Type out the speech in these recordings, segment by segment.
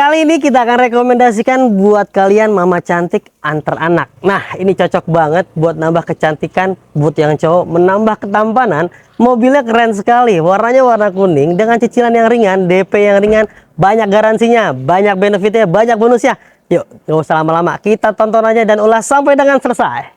Kali ini kita akan rekomendasikan buat kalian mama cantik antar anak. Nah, ini cocok banget buat nambah kecantikan, buat yang cowok menambah ketampanan. Mobilnya keren sekali, warnanya warna kuning dengan cicilan yang ringan, DP yang ringan, banyak garansinya, banyak benefitnya, banyak bonusnya. Yuk, gak usah lama-lama, kita tonton aja dan ulas sampai dengan selesai.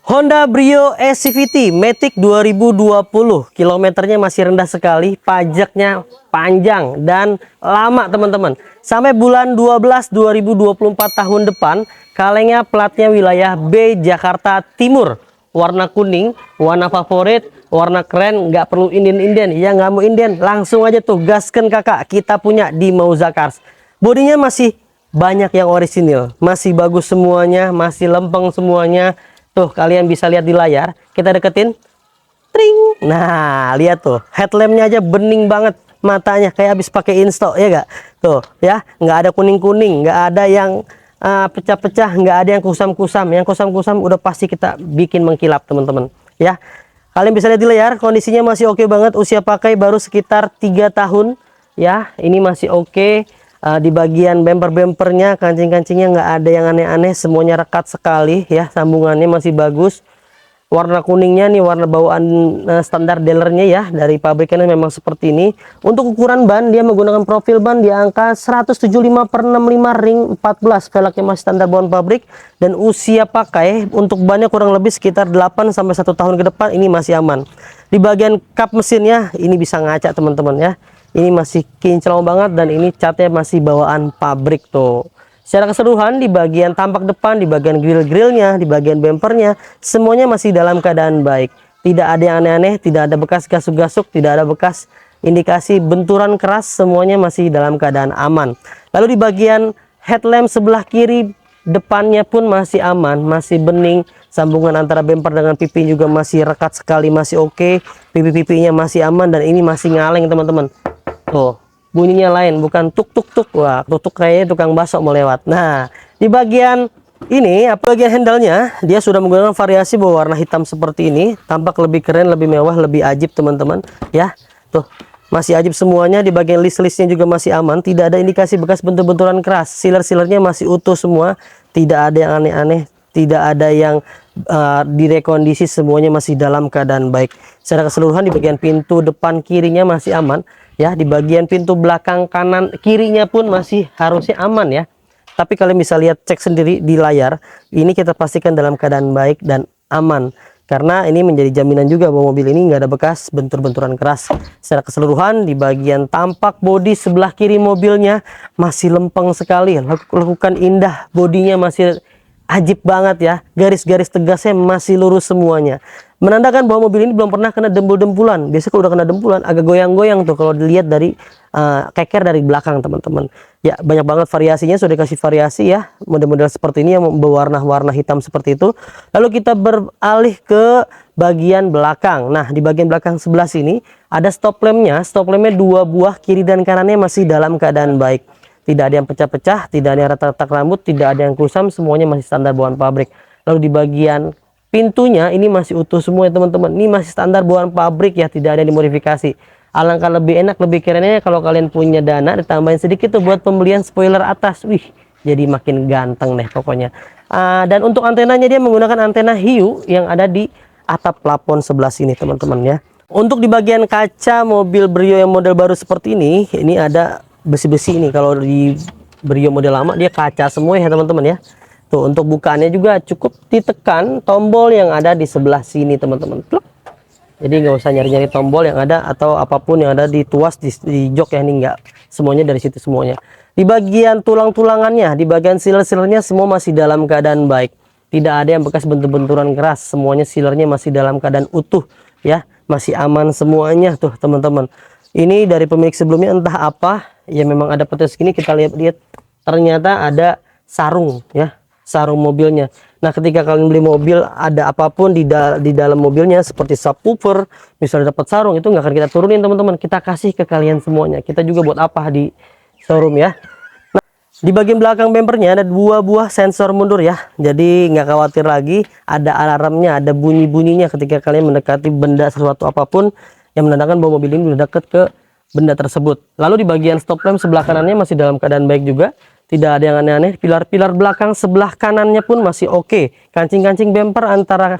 Honda Brio SCVT Matic 2020, kilometernya masih rendah sekali, pajaknya panjang dan lama teman-teman. Sampai bulan 12 2024 tahun depan, kalengnya platnya wilayah B Jakarta Timur. Warna kuning, warna favorit, warna keren, nggak perlu inden-inden. Ya nggak mau inden, langsung aja tuh gasken kakak, kita punya di Mauza Cars. Bodinya masih banyak yang orisinil, masih bagus semuanya, masih lempeng semuanya. Tuh kalian bisa lihat di layar, kita deketin, tring. Nah lihat tuh, headlampnya aja bening banget, matanya kayak habis pakai insto, ya gak? Tuh ya, nggak ada kuning-kuning, nggak ada yang pecah-pecah, nggak ada yang kusam-kusam. Yang kusam-kusam udah pasti kita bikin mengkilap teman-teman. Ya, kalian bisa lihat di layar, kondisinya masih oke banget. Usia pakai baru sekitar 3 tahun. Ya, ini masih oke. Di bagian bumper-bumpernya, kancing-kancingnya nggak ada yang aneh-aneh, semuanya rekat sekali ya, sambungannya masih bagus. Warna kuningnya nih warna bawaan standar dealernya ya, dari pabrikannya memang seperti ini. Untuk ukuran ban dia menggunakan profil ban di angka 175/65 ring 14, velgnya masih standar bawaan pabrik, dan usia pakai untuk bannya kurang lebih sekitar 8 sampai 1 tahun ke depan, ini masih aman. Di bagian kap mesinnya ini bisa ngaca teman-teman ya. Ini masih kinclong banget dan ini catnya masih bawaan pabrik tuh. Secara keseluruhan di bagian tampak depan, di bagian grill-grillnya, di bagian bumpernya, semuanya masih dalam keadaan baik. Tidak ada yang aneh-aneh, tidak ada bekas gasuk-gasuk, tidak ada bekas indikasi benturan keras, semuanya masih dalam keadaan aman. Lalu di bagian headlamp sebelah kiri depannya pun masih aman, masih bening. Sambungan antara bumper dengan pipi juga masih rekat sekali, masih oke. Pipi-pipinya masih aman dan ini masih ngaleng teman-teman. Tuh, bunyinya lain, bukan tuk tuk tuk. Wah, tuk tuk kayaknya tukang bakso mau lewat. Nah, di bagian ini, bagian handle-nya dia sudah menggunakan variasi berwarna hitam seperti ini, tampak lebih keren, lebih mewah, lebih ajib teman-teman. Ya, tuh masih ajib semuanya. Di bagian list-listnya juga masih aman, tidak ada indikasi bekas bentur-benturan keras. Sealer-sealernya masih utuh semua, tidak ada yang aneh-aneh, tidak ada yang direkondisi, semuanya masih dalam keadaan baik. Secara keseluruhan di bagian pintu depan kirinya masih aman ya, di bagian pintu belakang kanan kirinya pun masih harusnya aman ya. Tapi kalian bisa lihat, cek sendiri di layar, ini kita pastikan dalam keadaan baik dan aman, karena ini menjadi jaminan juga bahwa mobil ini nggak ada bekas bentur-benturan keras. Secara keseluruhan di bagian tampak bodi sebelah kiri mobilnya masih lempeng sekali, lekukan indah, bodinya masih ajib banget ya, garis-garis tegasnya masih lurus semuanya, menandakan bahwa mobil ini belum pernah kena dempul-dempulan. Biasanya kalau udah kena dempulan agak goyang-goyang tuh kalau dilihat dari keker dari belakang teman-teman ya. Banyak banget variasinya, sudah dikasih variasi ya, model-model seperti ini yang berwarna-warna hitam seperti itu. Lalu kita beralih ke bagian belakang. Nah, di bagian belakang sebelah sini ada stop lampnya. Stop lampnya 2 buah, kiri dan kanannya masih dalam keadaan baik. Tidak ada yang pecah-pecah, tidak ada yang retak-retak rambut, tidak ada yang kusam, semuanya masih standar bawaan pabrik. Lalu di bagian pintunya ini masih utuh semua ya teman-teman. Ini masih standar bawaan pabrik ya, tidak ada yang dimodifikasi. Alangkah lebih enak, lebih kerennya kalau kalian punya dana ditambahin sedikit tuh buat pembelian spoiler atas. Wih, jadi makin ganteng deh pokoknya. Dan untuk antenanya dia menggunakan antena hiu yang ada di atap plafon sebelah sini teman-teman ya. Untuk di bagian kaca mobil Brio yang model baru seperti ini ada besi-besi ini. Kalau di Brio model lama dia kaca semua ya teman-teman ya. Tuh, untuk bukaannya juga cukup ditekan tombol yang ada di sebelah sini teman-teman. Jadi nggak usah nyari-nyari tombol yang ada atau apapun yang ada di tuas di jok ya, ini nggak, semuanya dari situ semuanya. Di bagian tulang-tulangannya, di bagian sealer-sealernya semua masih dalam keadaan baik. Tidak ada yang bekas bentur-benturan keras, semuanya sealernya masih dalam keadaan utuh ya, masih aman semuanya tuh teman-teman. Ini dari pemilik sebelumnya entah apa ya, memang ada petis gini, kita lihat ternyata ada sarung ya, sarung mobilnya. Nah, ketika kalian beli mobil ada apapun di dalam mobilnya seperti subwoofer, misalnya dapat sarung, itu nggak akan kita turunin teman-teman, kita kasih ke kalian semuanya. Kita juga buat apa di showroom ya. Di bagian belakang bempernya ada 2 buah sensor mundur ya, jadi nggak khawatir lagi, ada alarmnya, ada bunyi-bunyinya ketika kalian mendekati benda sesuatu apapun yang menandakan bahwa mobil ini sudah dekat ke benda tersebut. Lalu di bagian stop lamp sebelah kanannya masih dalam keadaan baik juga, tidak ada yang aneh-aneh. Pilar-pilar belakang sebelah kanannya pun masih oke. Kancing-kancing bemper antara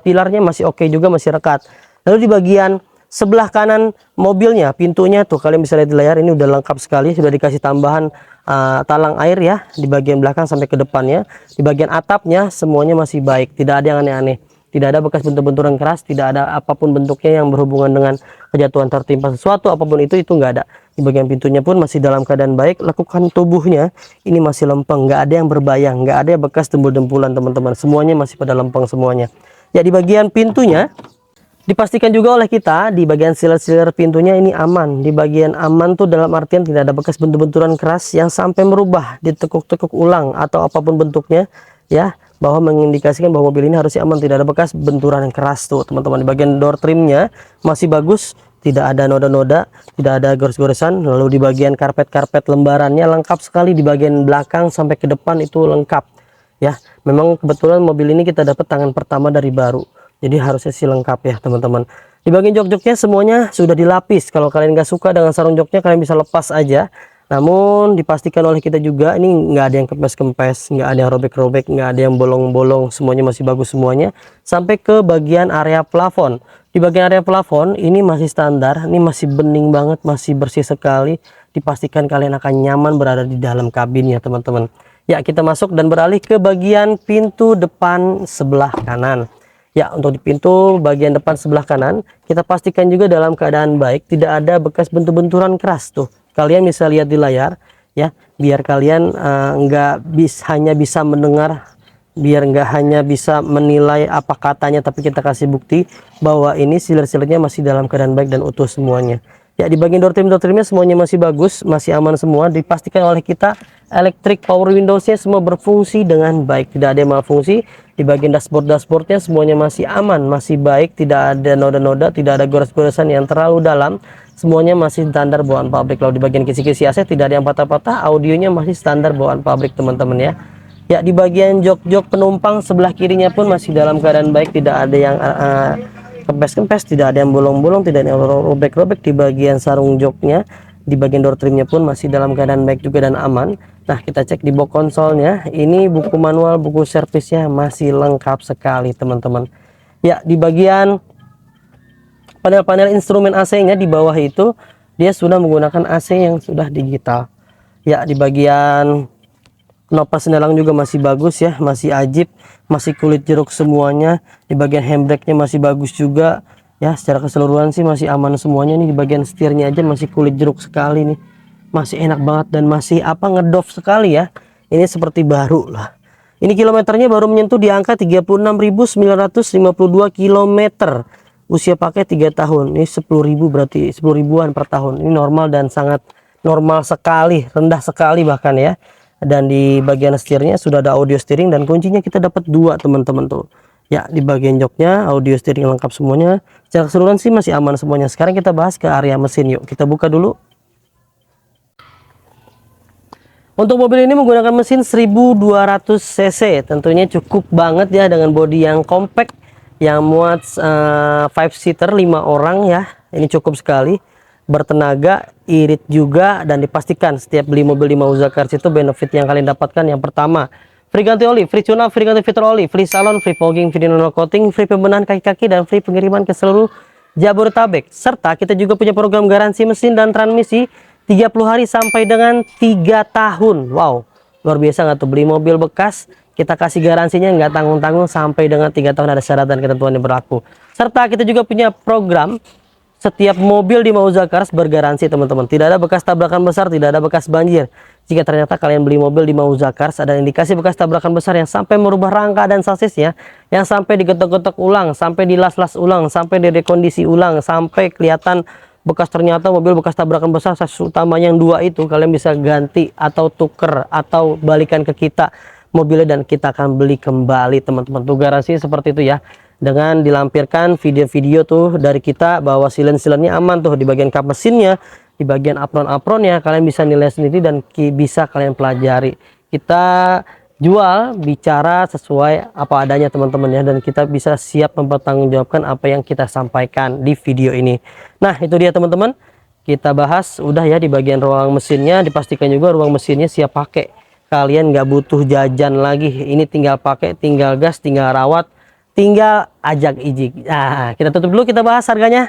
pilarnya masih oke juga, masih rekat. Lalu di bagian sebelah kanan mobilnya, pintunya tuh kalian bisa lihat di layar, ini udah lengkap sekali, sudah dikasih tambahan talang air ya di bagian belakang sampai ke depannya. Di bagian atapnya semuanya masih baik, tidak ada yang aneh-aneh, tidak ada bekas bentur-benturan keras, tidak ada apapun bentuknya yang berhubungan dengan kejatuhan tertimpa sesuatu apapun itu nggak ada. Di bagian pintunya pun masih dalam keadaan baik, lekukan tubuhnya ini masih lempeng, nggak ada yang berbayang, nggak ada yang bekas dempul-dempulan teman-teman, semuanya masih pada lempeng semuanya ya. Di bagian pintunya dipastikan juga oleh kita di bagian sealer-sealer pintunya ini aman. Di bagian aman tuh dalam artian tidak ada bekas bentur-benturan keras yang sampai merubah, ditekuk-tekuk ulang atau apapun bentuknya ya, bahwa mengindikasikan bahwa mobil ini harusnya aman, tidak ada bekas benturan yang keras tuh teman-teman. Di bagian door trimnya masih bagus, tidak ada noda-noda, tidak ada gores-goresan. Lalu di bagian karpet-karpet lembarannya lengkap sekali, di bagian belakang sampai ke depan itu lengkap ya. Memang kebetulan mobil ini kita dapat tangan pertama dari baru, jadi harusnya sih lengkap ya teman-teman. Di bagian jok-joknya semuanya sudah dilapis. Kalau kalian nggak suka dengan sarung joknya, kalian bisa lepas aja. Namun dipastikan oleh kita juga ini nggak ada yang kempes-kempes, nggak ada yang robek-robek, nggak ada yang bolong-bolong, semuanya masih bagus semuanya. Sampai ke bagian area plafon. Di bagian area plafon ini masih standar, ini masih bening banget, masih bersih sekali. Dipastikan kalian akan nyaman berada di dalam kabin ya teman-teman. Ya, kita masuk dan beralih ke bagian pintu depan sebelah kanan. Ya, untuk di pintu bagian depan sebelah kanan kita pastikan juga dalam keadaan baik, tidak ada bekas bentur-benturan keras tuh. Kalian bisa lihat di layar ya, biar kalian hanya bisa mendengar, biar nggak hanya bisa menilai apa katanya, tapi kita kasih bukti bahwa ini sealer-sealernya masih dalam keadaan baik dan utuh semuanya. Ya, di bagian door trim-nya semuanya masih bagus, masih aman semua. Dipastikan oleh kita electric power windowsnya semua berfungsi dengan baik, tidak ada yang malfungsi. Di bagian dashboardnya semuanya masih aman, masih baik, tidak ada noda-noda, tidak ada gores-goresan yang terlalu dalam, semuanya masih standar bawaan pabrik. Lalu di bagian kisi-kisi AC tidak ada yang patah-patah, audionya masih standar bawaan pabrik teman-teman ya. Ya, di bagian jok-jok penumpang sebelah kirinya pun masih dalam keadaan baik, tidak ada yang kempes-kempes, tidak ada yang bolong-bolong, tidak ada yang robek-robek. Di bagian sarung joknya, di bagian door trimnya pun masih dalam keadaan baik juga dan aman. Nah, kita cek di box konsolnya, ini buku manual, buku servisnya masih lengkap sekali teman-teman. Ya, di bagian panel-panel instrumen AC-nya di bawah itu dia sudah menggunakan AC yang sudah digital. Ya, di bagian knopas senelang juga masih bagus ya, masih ajib, masih kulit jeruk semuanya. Di bagian handbrake-nya masih bagus juga ya, secara keseluruhan sih masih aman semuanya. Nih di bagian setirnya aja masih kulit jeruk sekali nih, masih enak banget dan masih ngedov sekali ya, ini seperti baru lah. Ini kilometernya baru menyentuh di angka 36.952 km, usia pakai 3 tahun. Ini 10.000, berarti 10 ribuan per tahun. Ini normal dan sangat normal sekali, rendah sekali bahkan ya. Dan di bagian setirnya sudah ada audio steering dan kuncinya kita dapat 2 teman-teman tuh ya. Di bagian joknya audio steering lengkap semuanya, secara keseluruhan sih masih aman semuanya. Sekarang kita bahas ke area mesin, yuk kita buka dulu. Untuk mobil ini menggunakan mesin 1200 cc, tentunya cukup banget ya dengan bodi yang compact yang muat 5 seater 5 orang ya. Ini cukup sekali, bertenaga, irit juga, dan dipastikan setiap beli mobil di Mauza Cars itu benefit yang kalian dapatkan yang pertama, free ganti oli, free tune up, free ganti filter oli, free salon, free fogging, free nano coating, free pembenahan kaki-kaki, dan free pengiriman ke seluruh Jabodetabek. Serta kita juga punya program garansi mesin dan transmisi 30 hari sampai dengan 3 tahun. Wow, luar biasa nggak tuh? Beli mobil bekas Kita kasih garansinya nggak tanggung-tanggung sampai dengan 3 tahun, ada syarat dan ketentuan yang berlaku. Serta kita juga punya program setiap mobil di Mauza Cars bergaransi teman-teman. Tidak ada bekas tabrakan besar, tidak ada bekas banjir. Jika ternyata kalian beli mobil di Mauza Cars ada indikasi bekas tabrakan besar yang sampai merubah rangka dan sasisnya, yang sampai digetok-getok ulang, sampai dilas-las ulang, sampai direkondisi ulang, sampai kelihatan bekas, ternyata mobil bekas tabrakan besar, sasis utamanya yang 2 itu, kalian bisa ganti atau tuker atau balikan ke kita mobilnya dan kita akan beli kembali teman-teman. Tuh garansi seperti itu ya, dengan dilampirkan video-video tuh dari kita bahwa silen-silennya aman tuh di bagian kap mesinnya, di bagian apron-apronnya, kalian bisa nilai sendiri dan bisa kalian pelajari. Kita jual bicara sesuai apa adanya teman-teman ya, dan kita bisa siap mempertanggungjawabkan apa yang kita sampaikan di video ini. Nah itu dia teman-teman, kita bahas udah ya di bagian ruang mesinnya. Dipastikan juga ruang mesinnya siap pakai, kalian nggak butuh jajan lagi, ini tinggal pakai, tinggal gas, tinggal rawat, tinggal ajak ijik. Nah kita tutup dulu, kita bahas harganya.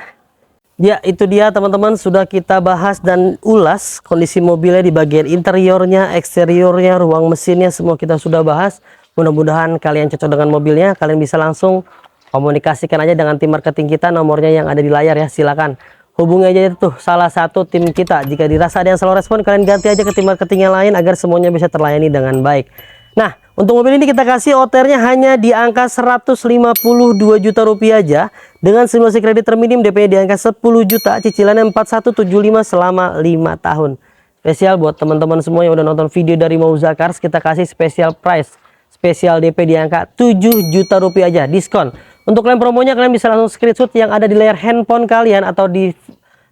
Ya itu dia teman-teman, sudah kita bahas dan ulas kondisi mobilnya di bagian interiornya, eksteriornya, ruang mesinnya, semua kita sudah bahas. Mudah-mudahan kalian cocok dengan mobilnya. Kalian bisa langsung komunikasikan aja dengan tim marketing kita, nomornya yang ada di layar ya, silakan hubungi aja tuh salah satu tim kita. Jika dirasa ada yang slow respon, kalian ganti aja ke tim marketing yang lain agar semuanya bisa terlayani dengan baik. Nah untuk mobil ini kita kasih OTR-nya hanya di angka 152 juta rupiah aja, dengan simulasi kredit terminim, DP-nya di angka 10 juta, cicilannya 4175 selama 5 tahun. Spesial buat teman-teman semua yang udah nonton video dari Mauza Cars, kita kasih spesial price, spesial DP di angka 7 juta rupiah aja, diskon. Untuk klaim promonya kalian bisa langsung screenshot yang ada di layar handphone kalian atau di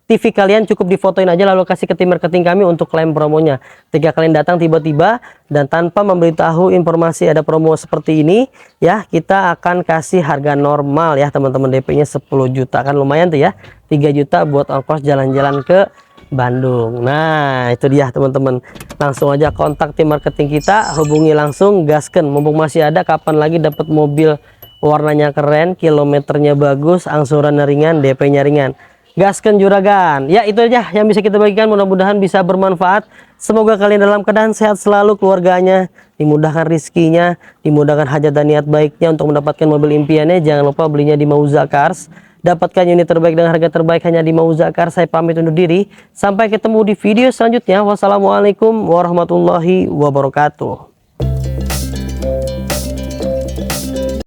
TV kalian, cukup difotoin aja lalu kasih ke tim marketing kami untuk klaim promonya. Ketika kalian datang tiba-tiba dan tanpa memberitahu informasi ada promo seperti ini ya, kita akan kasih harga normal ya teman-teman, DP-nya 10 juta. Kan lumayan tuh ya, 3 juta buat ongkos jalan-jalan ke Bandung. Nah itu dia teman-teman, langsung aja kontak tim marketing kita, hubungi langsung, gasken mumpung masih ada. Kapan lagi dapat mobil warnanya keren, kilometernya bagus, angsurannya ringan, DP-nya ringan. Gasken juragan. Ya itu aja yang bisa kita bagikan, mudah-mudahan bisa bermanfaat. Semoga kalian dalam keadaan sehat selalu, keluarganya dimudahkan rizkinya, dimudahkan hajat dan niat baiknya untuk mendapatkan mobil impiannya. Jangan lupa belinya di Mauza Cars, dapatkan unit terbaik dengan harga terbaik hanya di Mauza Cars. Saya pamit undur diri, sampai ketemu di video selanjutnya. Wassalamualaikum warahmatullahi wabarakatuh.